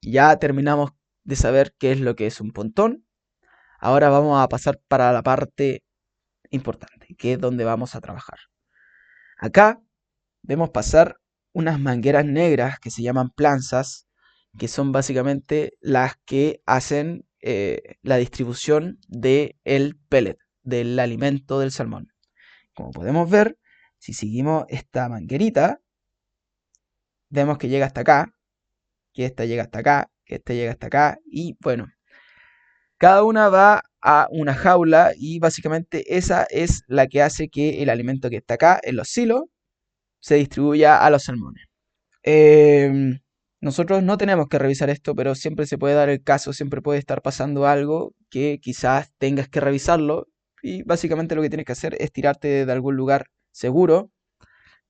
Ya terminamos de saber qué es lo que es un pontón. Ahora vamos a pasar para la parte importante, que es donde vamos a trabajar. Acá vemos pasar unas mangueras negras que se llaman planzas, que son básicamente las que hacen la distribución del pellet, del alimento del salmón. Como podemos ver, si seguimos esta manguerita, vemos que llega hasta acá, que esta llega hasta acá, que esta llega hasta acá, y bueno, cada una va a una jaula y básicamente esa es la que hace que el alimento que está acá en los silos se distribuya a los salmones. Eh, Nosotros no tenemos que revisar esto, pero siempre se puede dar el caso, siempre puede estar pasando algo que quizás tengas que revisarlo y básicamente lo que tienes que hacer es tirarte de algún lugar seguro,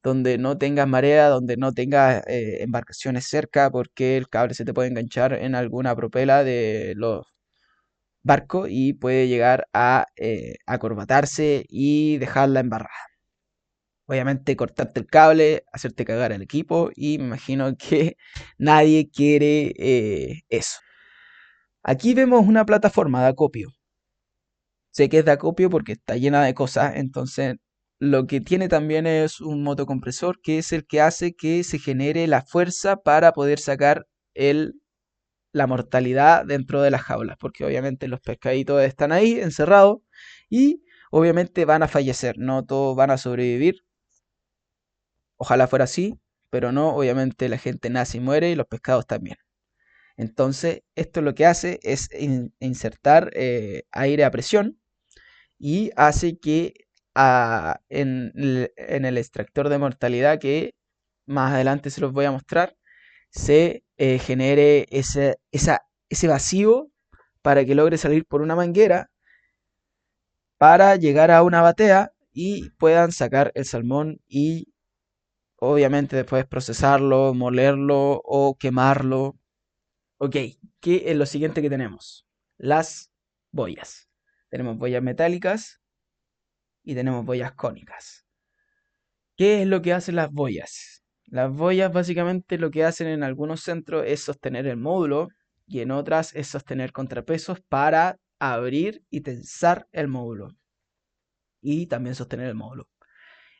donde no tengas marea, donde no tengas embarcaciones cerca, porque el cable se te puede enganchar en alguna propela de los barcos y puede llegar a acorbatarse y dejarla embarrada. Obviamente cortarte el cable, hacerte cagar al equipo y me imagino que nadie quiere eso. Aquí vemos una plataforma de acopio. Sé que es de acopio porque está llena de cosas, entonces lo que tiene también es un motocompresor que es el que hace que se genere la fuerza para poder sacar la mortalidad dentro de las jaulas, porque obviamente los pescaditos están ahí encerrados y obviamente van a fallecer, no todos van a sobrevivir. Ojalá fuera así, pero no, obviamente la gente nace y muere y los pescados también. Entonces, esto lo que hace es insertar aire a presión y hace que en el extractor de mortalidad que más adelante se los voy a mostrar, se genere ese vacío para que logre salir por una manguera para llegar a una batea y puedan sacar el salmón y obviamente después procesarlo, molerlo o quemarlo. Ok, ¿qué es lo siguiente que tenemos? Las boyas. Tenemos boyas metálicas y tenemos boyas cónicas. ¿Qué es lo que hacen las boyas? Las boyas básicamente lo que hacen en algunos centros es sostener el módulo y en otras es sostener contrapesos para abrir y tensar el módulo y también sostener el módulo.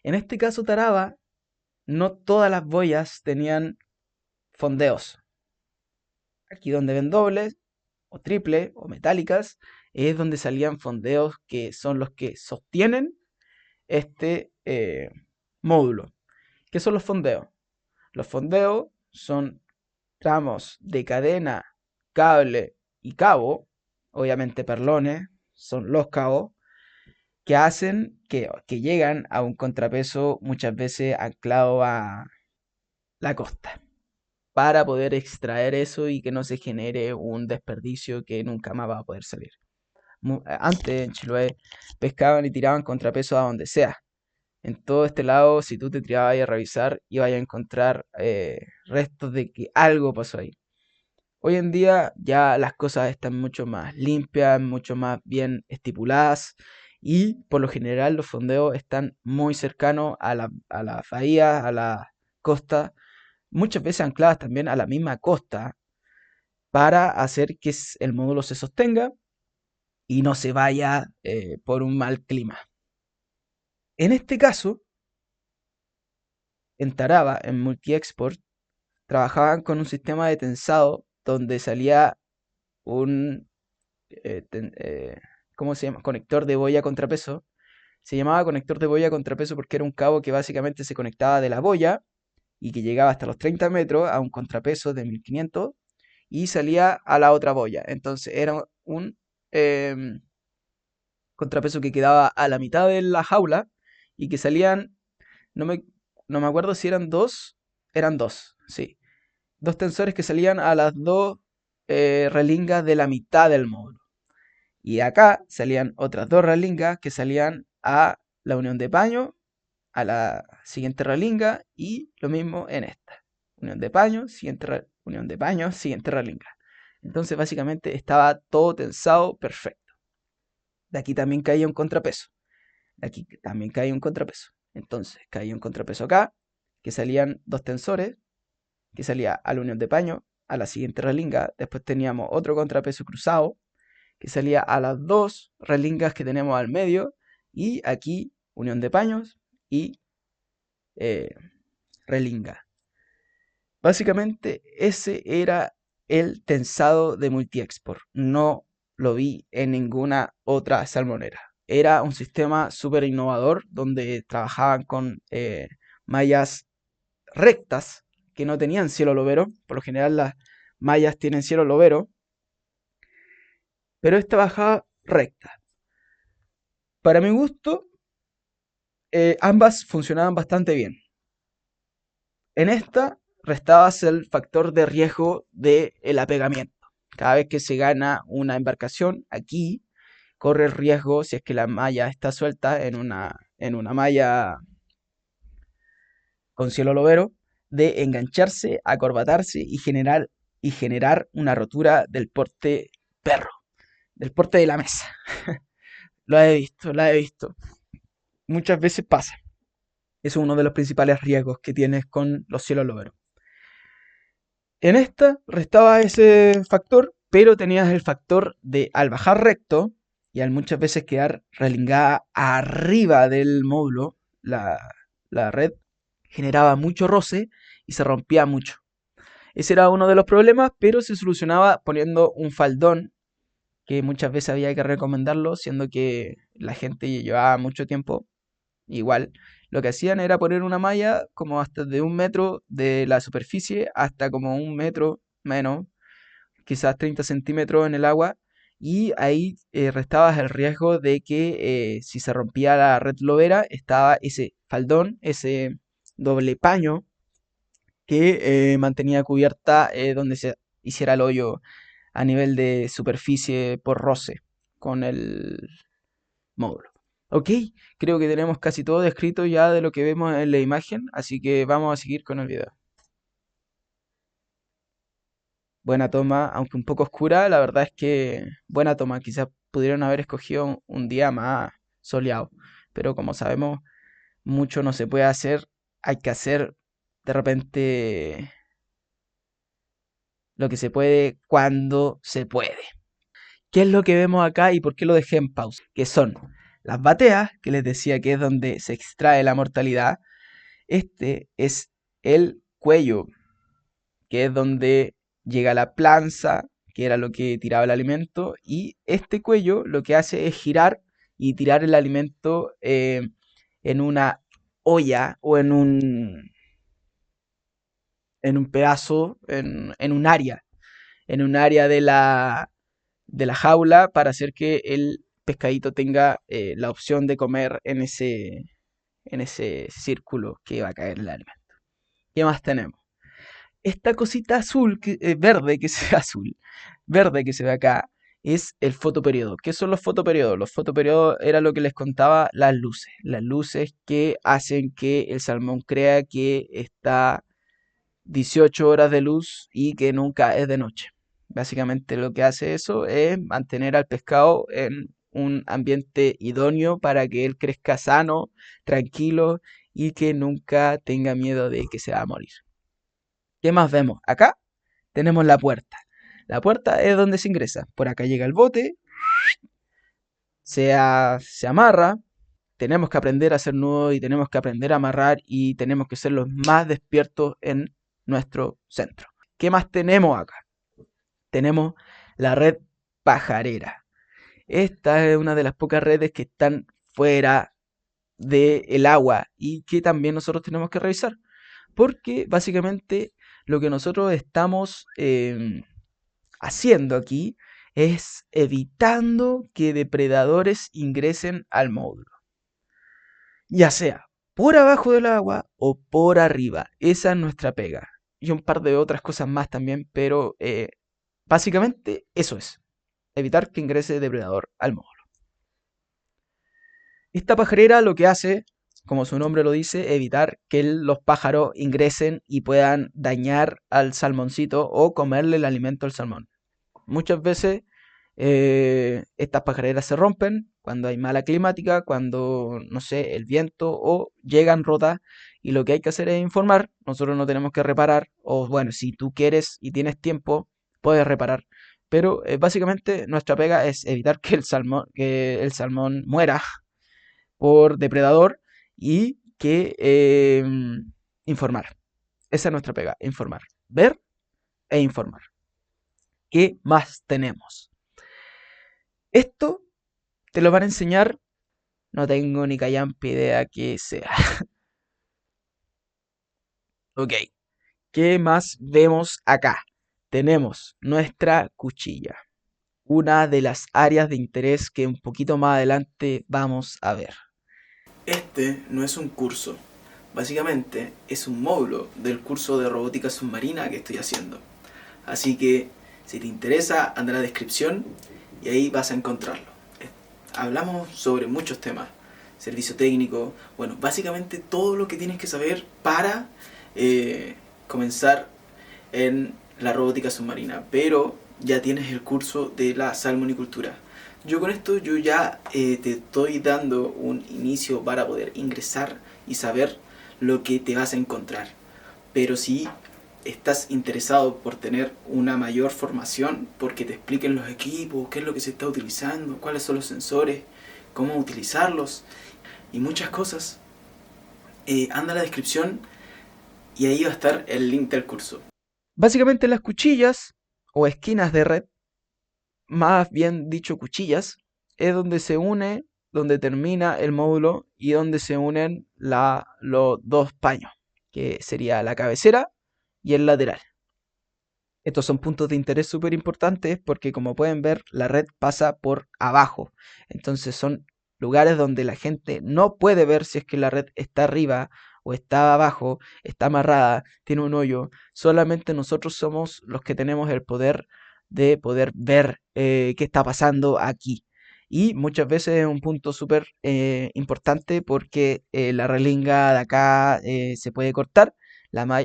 En este caso Taraba, no todas las boyas tenían fondeos. Aquí donde ven dobles o triple o metálicas es donde salían fondeos que son los que sostienen este módulo. ¿Qué son los fondeos? Los fondeos son tramos de cadena, cable y cabo, obviamente perlones son los cabos, que hacen que llegan a un contrapeso muchas veces anclado a la costa, para poder extraer eso y que no se genere un desperdicio que nunca más va a poder salir. Antes en Chiloé pescaban y tiraban contrapeso a donde sea. En todo este lado, si tú te tirabas a revisar, ibas a encontrar restos de que algo pasó ahí. Hoy en día ya las cosas están mucho más limpias, mucho más bien estipuladas y por lo general los fondeos están muy cercanos a la bahía, a la costa, muchas veces ancladas también a la misma costa para hacer que el módulo se sostenga y no se vaya por un mal clima. En este caso, en Taraba, en Multi-Export, trabajaban con un sistema de tensado donde salía un, ¿cómo se llama? Conector de boya contrapeso. Se llamaba conector de boya contrapeso porque era un cabo que básicamente se conectaba de la boya y que llegaba hasta los 30 metros a un contrapeso de 1500 y salía a la otra boya. Entonces era un contrapeso que quedaba a la mitad de la jaula y que salían, no me, no me acuerdo si eran dos, sí. Dos tensores que salían a las dos relingas de la mitad del módulo. Y acá salían otras dos relingas que salían a la unión de paño, a la siguiente relinga y lo mismo en esta. Unión de paño, unión de paño, siguiente relinga. Entonces básicamente estaba todo tensado perfecto. De aquí también caía un contrapeso. De aquí también caía un contrapeso. Entonces caía un contrapeso acá, que salían dos tensores, que salía a la unión de paño a la siguiente relinga. Después teníamos otro contrapeso cruzado que salía a las dos relingas que tenemos al medio. Y aquí unión de paños y relinga. Básicamente ese era el tensado de Multiexport. No lo vi en ninguna otra salmonera. Era un sistema súper innovador donde trabajaban con mallas rectas que no tenían cielo lobero. Por lo general las mallas tienen cielo lobero, pero esta bajaba recta. Para mi gusto, ambas funcionaban bastante bien. En esta restabas el factor de riesgo del apegamiento. Cada vez que se gana una embarcación, aquí corre el riesgo, si es que la malla está suelta en una malla con cielo lobero, de engancharse, acorbatarse y generar una rotura del porte perro, del porte de la mesa. Lo he visto, lo he visto. Muchas veces pasa. Eso es uno de los principales riesgos que tienes con los cielos loberos. En esta restaba ese factor, pero tenías el factor de al bajar recto y al muchas veces quedar relingada arriba del módulo, la red generaba mucho roce y se rompía mucho. Ese era uno de los problemas, pero se solucionaba poniendo un faldón, que muchas veces había que recomendarlo, siendo que la gente llevaba mucho tiempo. Igual, lo que hacían era poner una malla como hasta de 1 metro de la superficie hasta como 1 metro menos, quizás 30 centímetros en el agua, y ahí restabas el riesgo de que si se rompía la red lobera, estaba ese faldón, ese doble paño que mantenía cubierta donde se hiciera el hoyo a nivel de superficie por roce con el módulo. Ok, creo que tenemos casi todo descrito ya de lo que vemos en la imagen, así que vamos a seguir con el video. Buena toma, aunque un poco oscura, la verdad es que buena toma. Quizás pudieron haber escogido un día más soleado, pero como sabemos, mucho no se puede hacer. Hay que hacer de repente lo que se puede cuando se puede. ¿Qué es lo que vemos acá y por qué lo dejé en pausa? Que son las bateas, que les decía que es donde se extrae la mortalidad. Este es el cuello, que es donde llega la planza, que era lo que tiraba el alimento, y este cuello lo que hace es girar y tirar el alimento en una olla o en un pedazo, en un área de la jaula para hacer que el pescadito tenga la opción de comer en ese círculo que va a caer el alimento. ¿Qué más tenemos? Esta cosita azul, verde que se ve azul, verde que se ve acá, es el fotoperiodo. ¿Qué son los fotoperiodos? Los fotoperiodos era lo que les contaba, las luces que hacen que el salmón crea que está 18 horas de luz y que nunca es de noche. Básicamente lo que hace eso es mantener al pescado en un ambiente idóneo para que él crezca sano, tranquilo y que nunca tenga miedo de que se va a morir. ¿Qué más vemos? Acá tenemos la puerta. La puerta es donde se ingresa. Por acá llega el bote, se amarra. Tenemos que aprender a hacer nudos y tenemos que aprender a amarrar y tenemos que ser los más despiertos en nuestro centro. ¿Qué más tenemos acá? Tenemos la red pajarera. Esta es una de las pocas redes que están fuera del agua y que también nosotros tenemos que revisar. Porque básicamente lo que nosotros estamos haciendo aquí es evitando que depredadores ingresen al módulo. Ya sea por abajo del agua o por arriba. Esa es nuestra pega. Y un par de otras cosas más también, pero básicamente eso es. Evitar que ingrese depredador al módulo. Esta pajarera lo que hace, como su nombre lo dice, evitar que los pájaros ingresen y puedan dañar al salmoncito o comerle el alimento al salmón. Muchas veces estas pajareras se rompen cuando hay mala climática, cuando, no sé, el viento o llegan rotas y lo que hay que hacer es informar. Nosotros no tenemos que reparar, o bueno, si tú quieres y tienes tiempo, puedes reparar. Pero básicamente nuestra pega es evitar que el salmón muera por depredador y que informar. Esa es nuestra pega, informar. Ver e informar. ¿Qué más tenemos? Esto te lo van a enseñar, no tengo ni callampa idea que sea. Ok, ¿qué más vemos acá? Tenemos nuestra cuchilla, una de las áreas de interés que un poquito más adelante vamos a ver. Este no es un curso, básicamente es un módulo del curso de robótica submarina que estoy haciendo. Así que si te interesa, anda a la descripción y ahí vas a encontrarlo. Hablamos sobre muchos temas, servicio técnico, bueno, básicamente todo lo que tienes que saber para comenzar en la robótica submarina, pero ya tienes el curso de la salmonicultura. Yo con esto ya te estoy dando un inicio para poder ingresar y saber lo que te vas a encontrar. Pero si estás interesado por tener una mayor formación, porque te expliquen los equipos, qué es lo que se está utilizando, cuáles son los sensores, cómo utilizarlos y muchas cosas, anda a la descripción y ahí va a estar el link del curso. Básicamente las cuchillas o esquinas de red, más bien dicho cuchillas, es donde se une, donde termina el módulo y donde se unen los dos paños, que sería la cabecera y el lateral. Estos son puntos de interés súper importantes porque como pueden ver la red pasa por abajo. Entonces son lugares donde la gente no puede ver si es que la red está arriba o está abajo, está amarrada, tiene un hoyo. Solamente nosotros somos los que tenemos el poder de poder ver qué está pasando aquí. Y muchas veces es un punto súper importante porque la relinga de acá se puede cortar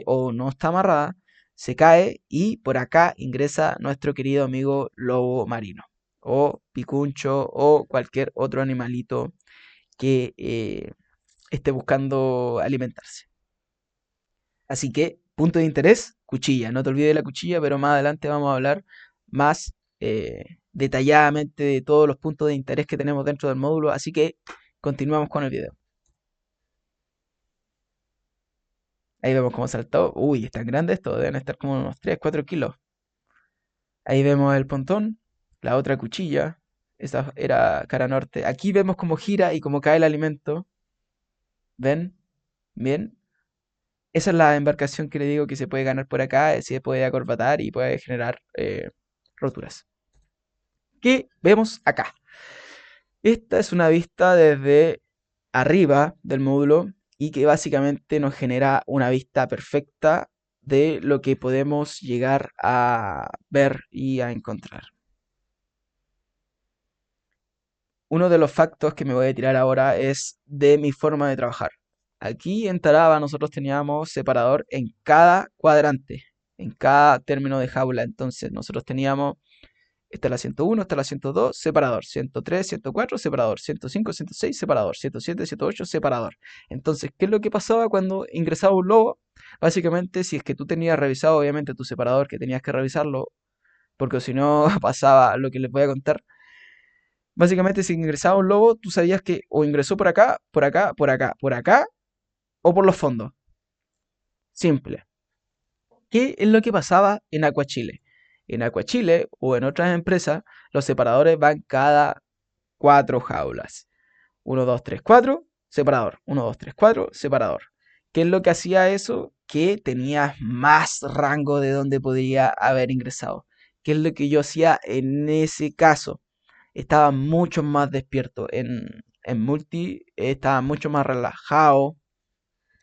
o no está amarrada, se cae y por acá ingresa nuestro querido amigo lobo marino o picuncho o cualquier otro animalito que esté buscando alimentarse. Así que, punto de interés, cuchilla. No te olvides de la cuchilla, pero más adelante vamos a hablar más detalladamente de todos los puntos de interés que tenemos dentro del módulo. Así que continuamos con el video. Ahí vemos cómo saltó. Uy, es tan grande esto, deben estar como unos 3, 4 kilos. Ahí vemos el pontón, la otra cuchilla, esa era cara norte. Aquí vemos cómo gira y cómo cae el alimento. ¿Ven? Bien. Esa es la embarcación que le digo que se puede ganar por acá, se puede acorbatar y puede generar roturas. ¿Qué vemos acá? Esta es una vista desde arriba del módulo y que básicamente nos genera una vista perfecta de lo que podemos llegar a ver y a encontrar. Uno de los factos que me voy a tirar ahora es de mi forma de trabajar. Aquí en Taraba nosotros teníamos separador en cada cuadrante, en cada término de jaula. Entonces nosotros teníamos, esta es la 101, esta es la 102, separador, 103, 104, separador, 105, 106, separador, 107, 108, separador. Entonces, ¿qué es lo que pasaba cuando ingresaba un lobo? Básicamente, si es que tú tenías revisado obviamente tu separador, que tenías que revisarlo, porque si no pasaba lo que les voy a contar. Básicamente, si ingresaba un lobo, tú sabías que o ingresó por acá, por acá, por acá, por acá, o por los fondos. Simple. ¿Qué es lo que pasaba en Aquachile? En Aquachile o en otras empresas, los separadores van cada 4 jaulas. 1, 2, 3, 4, separador. 1, 2, 3, 4, separador. ¿Qué es lo que hacía eso? Que tenías más rango de donde podría haber ingresado. ¿Qué es lo que yo hacía en ese caso? Estaba mucho más despierto. En multi estaba mucho más relajado.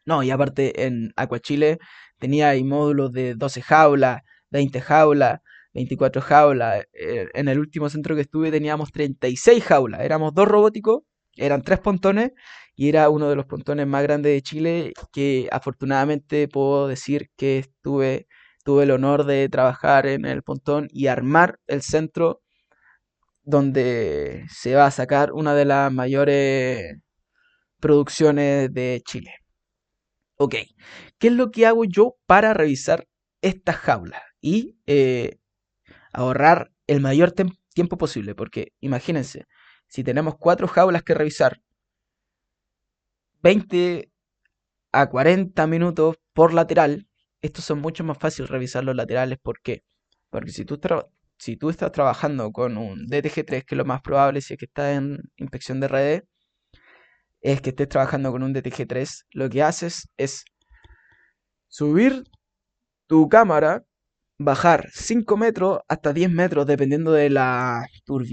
No, y aparte en Aquachile tenía ahí módulos de 12 jaulas, 20 jaulas, 24 jaulas. En el último centro que estuve teníamos 36 jaulas. Éramos dos robóticos, eran tres pontones y era uno de los pontones más grandes de Chile que afortunadamente puedo decir que tuve el honor de trabajar en el pontón y armar el centro donde se va a sacar una de las mayores producciones de Chile. Ok, ¿qué es lo que hago yo para revisar estas jaulas? Y ahorrar el mayor tiempo posible, porque imagínense, si tenemos 4 jaulas que revisar, 20 a 40 minutos por lateral, estos son mucho más fáciles revisar los laterales. ¿Por qué? Porque si tú estás trabajando con un DTG3, que es lo más probable si es que estás en inspección de redes, es que estés trabajando con un DTG3, lo que haces es subir tu cámara, bajar 5 metros hasta 10 metros, dependiendo de la tur-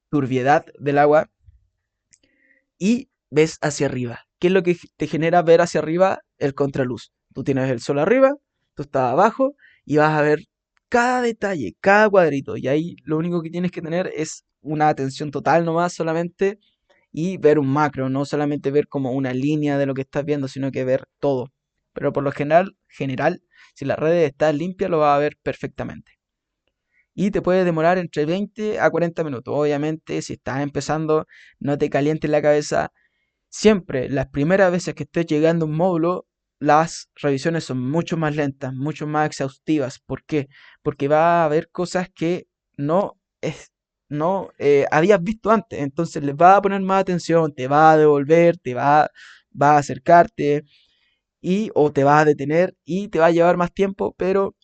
turbiedad del agua, y ves hacia arriba. ¿Qué es lo que te genera ver hacia arriba? El contraluz. Tú tienes el sol arriba, tú estás abajo y vas a ver cada detalle, cada cuadrito. Y ahí lo único que tienes que tener es una atención total nomás solamente y ver un macro, no solamente ver como una línea de lo que estás viendo, sino que ver todo. Pero por lo general, si la red está limpia, lo vas a ver perfectamente. Y te puede demorar entre 20 a 40 minutos. Obviamente, si estás empezando, no te calientes la cabeza. Siempre, las primeras veces que estés llegando a un módulo, las revisiones son mucho más lentas, mucho más exhaustivas. ¿Por qué? Porque va a haber cosas que no, no habías visto antes. Entonces les va a poner más atención, te va a devolver, va a acercarte y o te va a detener y te va a llevar más tiempo, pero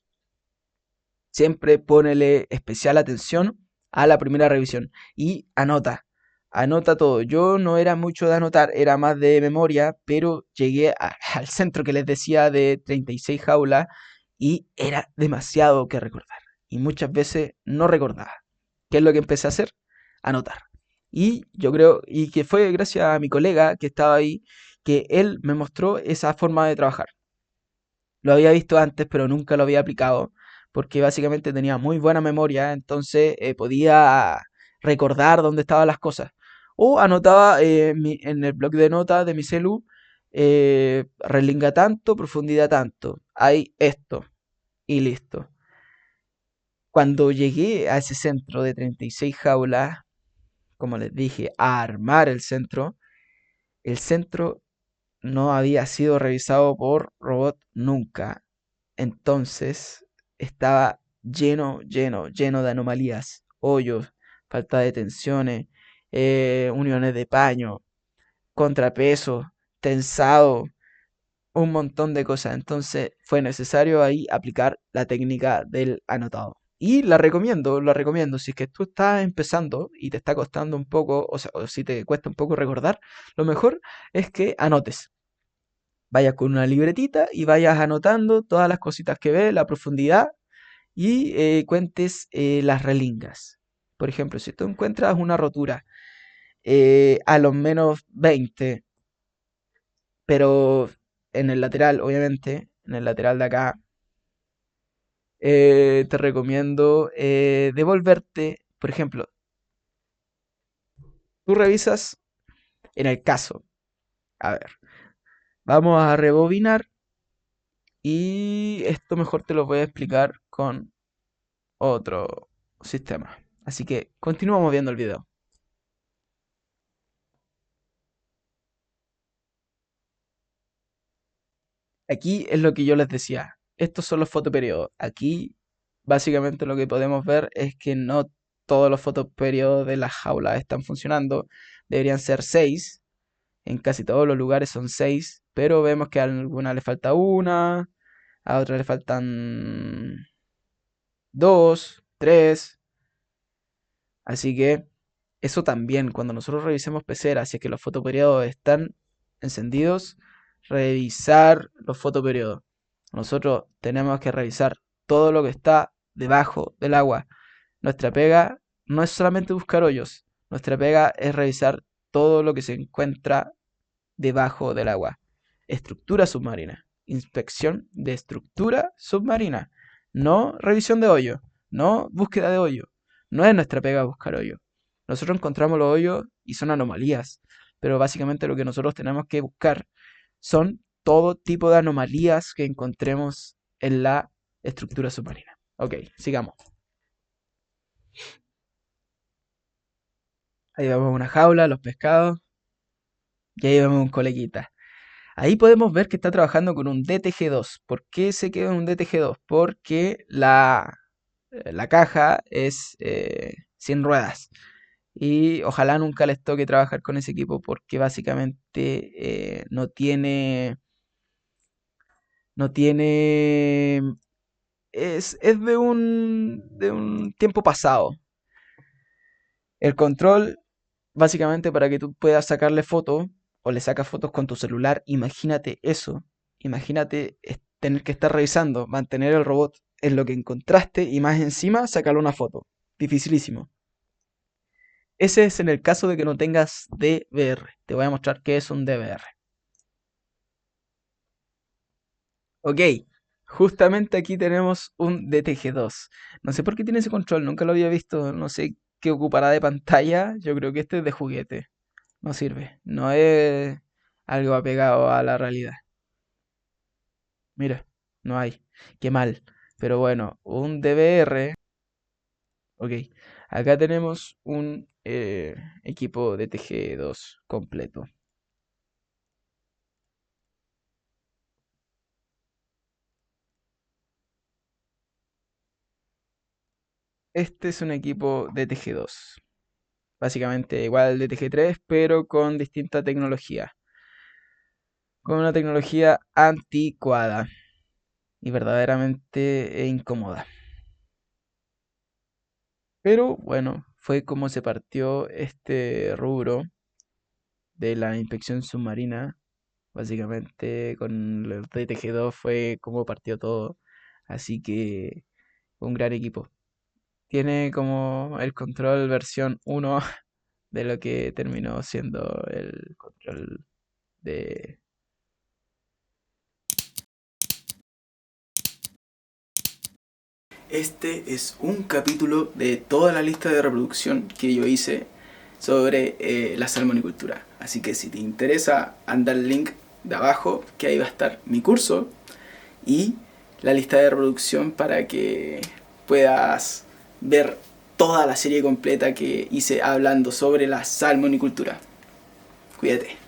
siempre ponele especial atención a la primera revisión y anota todo. Yo no era mucho de anotar, era más de memoria, pero llegué al centro que les decía de 36 jaulas y era demasiado que recordar. Y muchas veces no recordaba. ¿Qué es lo que empecé a hacer? Anotar. Y yo creo, y que fue gracias a mi colega que estaba ahí, que él me mostró esa forma de trabajar. Lo había visto antes, pero nunca lo había aplicado, porque básicamente tenía muy buena memoria, entonces podía recordar dónde estaban las cosas. O anotaba en el bloc de notas de mi celu, relinga tanto, profundidad tanto, hay esto, y listo. Cuando llegué a ese centro de 36 jaulas, como les dije, a armar el centro no había sido revisado por robot nunca. Entonces estaba lleno de anomalías, hoyos, falta de tensiones, uniones de paño, contrapeso, tensado, un montón de cosas. Entonces fue necesario ahí aplicar la técnica del anotado. Y la recomiendo. Si es que tú estás empezando y te está costando un poco, o sea, o si te cuesta un poco recordar, lo mejor es que anotes. Vayas con una libretita y vayas anotando todas las cositas que ves, la profundidad y cuentes las relingas. Por ejemplo, si tú encuentras una rotura a los menos 20, pero en el lateral, obviamente, en el lateral de acá, te recomiendo devolverte, por ejemplo, tú revisas en el caso. A ver, vamos a rebobinar y esto mejor te lo voy a explicar con otro sistema. Así que continuamos viendo el video. Aquí es lo que yo les decía. Estos son los fotoperiodos. Aquí básicamente lo que podemos ver es que no todos los fotoperiodos de las jaulas están funcionando. Deberían ser 6. En casi todos los lugares son 6. Pero vemos que a alguna le falta una. A otra le faltan 2, 3. Así que eso también, cuando nosotros revisemos peceras, si es que los fotoperiodos están encendidos, revisar los fotoperiodos. Nosotros tenemos que revisar todo lo que está debajo del agua. Nuestra pega no es solamente buscar hoyos, nuestra pega es revisar todo lo que se encuentra debajo del agua. Estructura submarina. Inspección de estructura submarina. No revisión de hoyo. No búsqueda de hoyo. No es nuestra pega buscar hoyo. Nosotros encontramos los hoyos y son anomalías. Pero básicamente lo que nosotros tenemos que buscar son todo tipo de anomalías que encontremos en la estructura submarina. Ok, sigamos. Ahí vemos una jaula, los pescados. Y ahí vemos un colequita. Ahí podemos ver que está trabajando con un DTG2. ¿Por qué se quedó en un DTG2? Porque la caja es sin ruedas. Y ojalá nunca les toque trabajar con ese equipo porque básicamente no tiene, es de un tiempo pasado. El control, básicamente para que tú puedas sacarle fotos o le sacas fotos con tu celular, imagínate eso. Imagínate tener que estar revisando, mantener el robot en lo que encontraste y más encima sacarle una foto. Dificilísimo. Ese es en el caso de que no tengas DVR. Te voy a mostrar qué es un DVR. Ok, justamente aquí tenemos un DTG2. No sé por qué tiene ese control, nunca lo había visto. No sé qué ocupará de pantalla. Yo creo que este es de juguete. No sirve. No es algo apegado a la realidad. Mira, no hay. Qué mal. Pero bueno, un DVR. Ok, acá tenemos un equipo DTG2 completo. Este es un equipo DTG2. Básicamente igual al DTG3, pero con distinta tecnología. Con una tecnología anticuada y verdaderamente incómoda. Pero bueno, fue como se partió este rubro de la inspección submarina. Básicamente con el DTG2 fue como partió todo. Así que un gran equipo. Tiene como el control versión 1 de lo que terminó siendo el control de... Este es un capítulo de toda la lista de reproducción que yo hice sobre la salmonicultura. Así que si te interesa, anda el link de abajo, que ahí va a estar mi curso y la lista de reproducción para que puedas ver toda la serie completa que hice hablando sobre la salmonicultura. Cuídate.